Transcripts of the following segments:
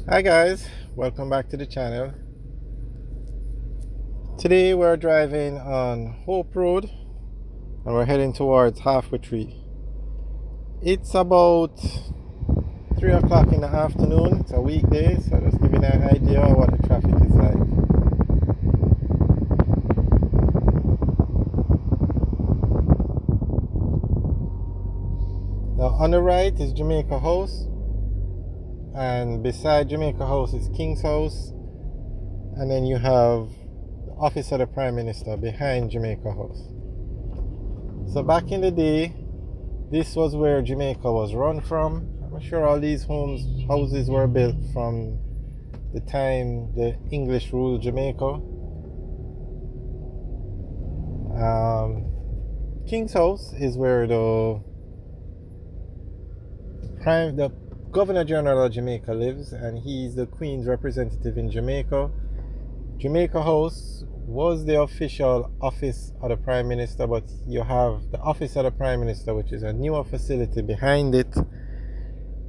Hi guys, welcome back to the channel. Today we're driving on Hope Road and we're heading towards Halfway Tree. It's about 3 o'clock in the afternoon. It's a weekday, so just giving an idea of what the traffic is like. Now on the right is Jamaica House, and beside Jamaica House is King's House, and then you have the office of the Prime Minister behind Jamaica House. So back in the day, this was where Jamaica was run from. I'm sure all these houses were built from the time the English ruled Jamaica. King's House is where the Governor General of Jamaica lives, and he's the Queen's representative in Jamaica. Jamaica House was the official office of the Prime Minister, but you have the office of the Prime Minister, which is a newer facility behind it.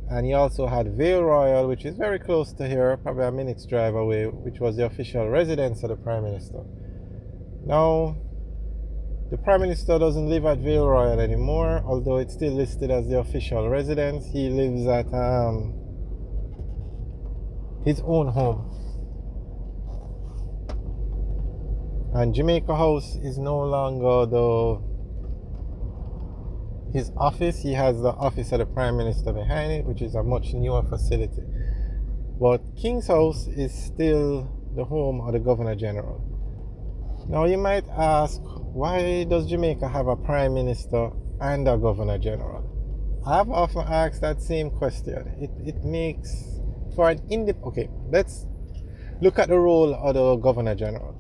And you also had Vale Royal, which is very close to here, probably a minute's drive away, which was the official residence of the Prime Minister. Now, the Prime Minister doesn't live at Vale Royal anymore, although it's still listed as the official residence. He lives at his own home. And Jamaica House is no longer his office. He has the office of the Prime Minister behind it, which is a much newer facility. But King's House is still the home of the Governor General. Now you might ask, why does Jamaica have a Prime Minister and a Governor General? I've often asked that same question. It makes for an okay, let's look at the role of the Governor General.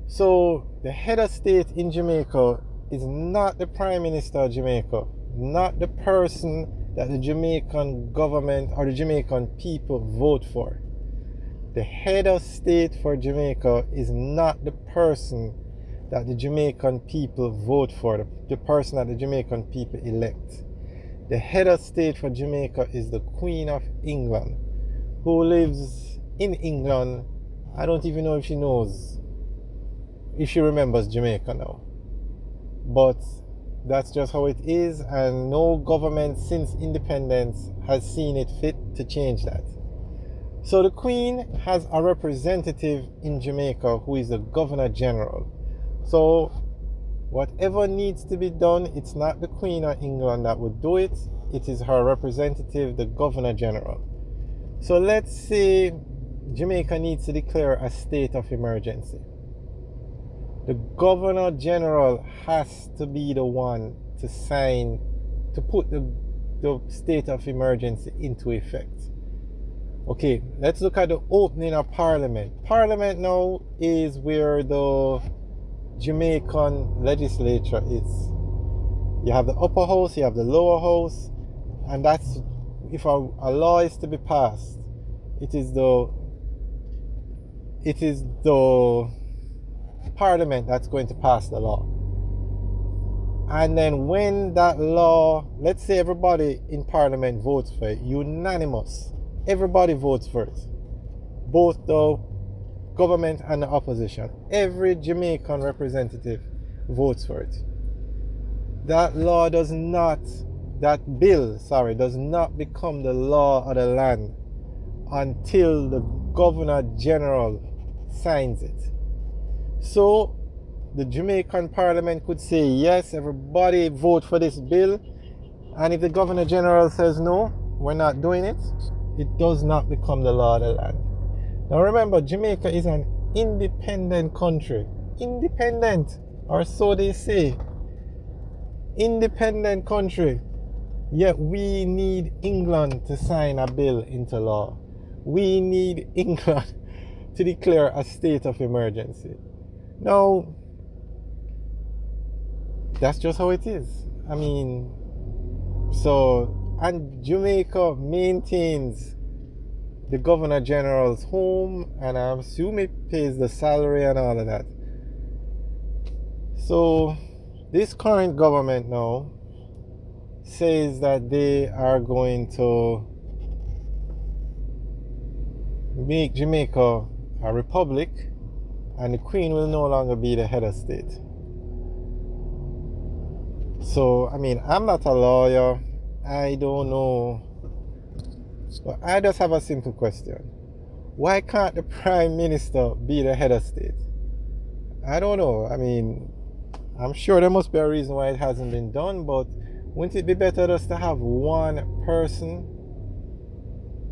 So the head of state in Jamaica is not the Prime Minister of Jamaica, not the person that the Jamaican government or the Jamaican people vote for. The head of state for Jamaica is not the person that the Jamaican people vote for, the person that the Jamaican people elect. The head of state for Jamaica is the Queen of England, who lives in England. I don't even know if she knows, if she remembers Jamaica now. But that's just how it is, and no government since independence has seen it fit to change that. So the Queen has a representative in Jamaica who is the Governor General. So whatever needs to be done, it's not the Queen of England that would do it. It is her representative, the Governor General. So let's say Jamaica needs to declare a state of emergency. The Governor General has to be the one to sign, to put the state of emergency into effect. Okay, let's look at the opening of Parliament. Parliament now is where the Jamaican legislature is. You have the upper house, you have the lower house, and that's, if a law is to be passed, it is the Parliament that's going to pass the law. And then when that law, let's say everybody in Parliament votes for it, unanimous, everybody votes for it, both the government and the opposition, every Jamaican representative votes for it. That bill does not become the law of the land until the Governor General signs it. So the Jamaican Parliament could say, yes, everybody vote for this bill, and if the Governor General says no, we're not doing it, it does not become the law of the land. Now remember, Jamaica is an independent country. Independent, or so they say. Independent country. Yet we need England to sign a bill into law. We need England to declare a state of emergency. Now, that's just how it is. I mean, and Jamaica maintains the Governor General's home, and I assume it pays the salary and all of that. So this current government now says that they are going to make Jamaica a republic, and the Queen will no longer be the head of state. So, I mean, I'm not a lawyer. I don't know. But I just have a simple question. Why can't the Prime Minister be the head of state? I don't know. I mean, I'm sure there must be a reason why it hasn't been done, but wouldn't it be better just to have one person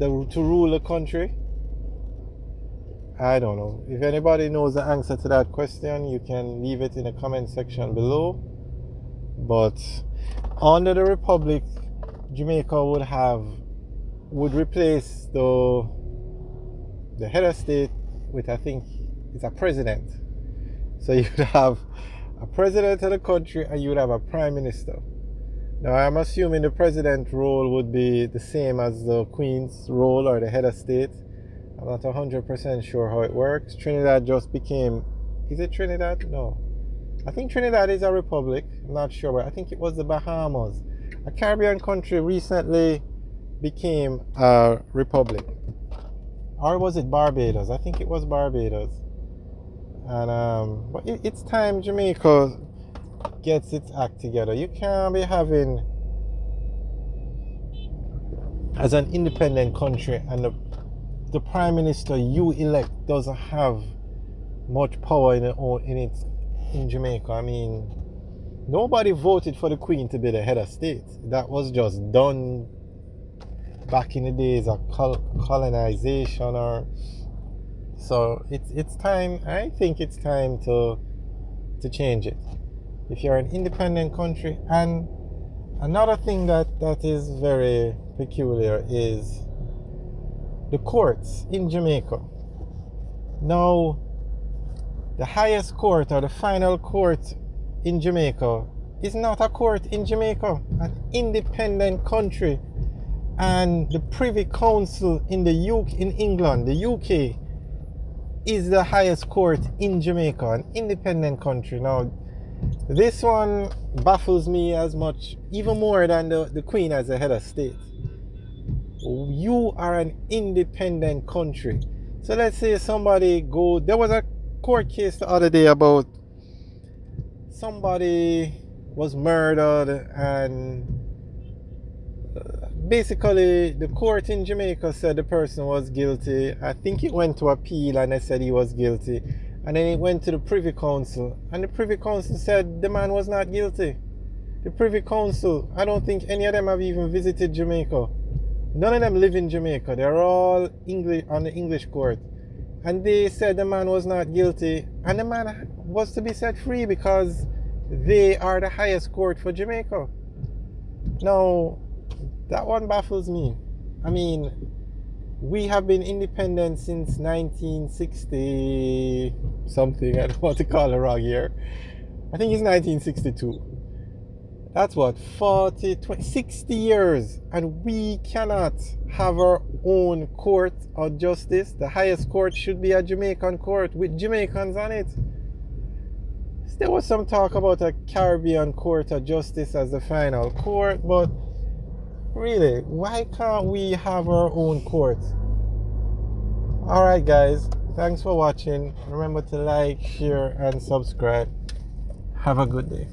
to rule the country? I don't know. If anybody knows the answer to that question, you can leave it in the comment section below. But under the Republic, Jamaica would replace the head of state with, I think it's a president. So you'd have a president of the country and you would have a prime minister. Now I'm assuming the president role would be the same as the Queen's role or the head of state. I'm not 100% sure how it works. Trinidad just became, is it Trinidad? No. I think Trinidad is a republic. I'm not sure, but I think it was the Bahamas. A Caribbean country recently became a republic. Or was it Barbados? I think it was Barbados. And but it's time Jamaica gets its act together. You can't be having, as an independent country, and the prime minister you elect doesn't have much power in Jamaica. I mean, nobody voted for the Queen to be the head of state. That was just done back in the days of colonization. So it's time. I think it's time to change it. If you're an independent country. And another thing that is very peculiar is the courts in Jamaica. Now, the highest court or the final court in Jamaica is not a court in Jamaica, an independent country. And the Privy Council in England, the UK, is the highest court in Jamaica, an independent country. Now, this one baffles me as much, even more than the Queen as the head of state. You are an independent country. So let's say there was a court case the other day about somebody was murdered, and basically the court in Jamaica said the person was guilty. I think it went to appeal and they said he was guilty, and then it went to the Privy Council, and the Privy Council said the man was not guilty. The Privy Council, I don't think any of them have even visited Jamaica. None of them live in Jamaica. They're all English on the English court, and they said the man was not guilty, and the man was to be set free because they are the highest court for Jamaica. Now, that one baffles me. I mean, we have been independent since 1960 something. I don't want to call the wrong year. I think it's 1962. That's what, 60 years, and we cannot have our own court of justice. The highest court should be a Jamaican court with Jamaicans on it. There was some talk about a Caribbean court of justice as the final court, but really, why can't we have our own court? Alright guys, thanks for watching. Remember to like, share and subscribe. Have a good day.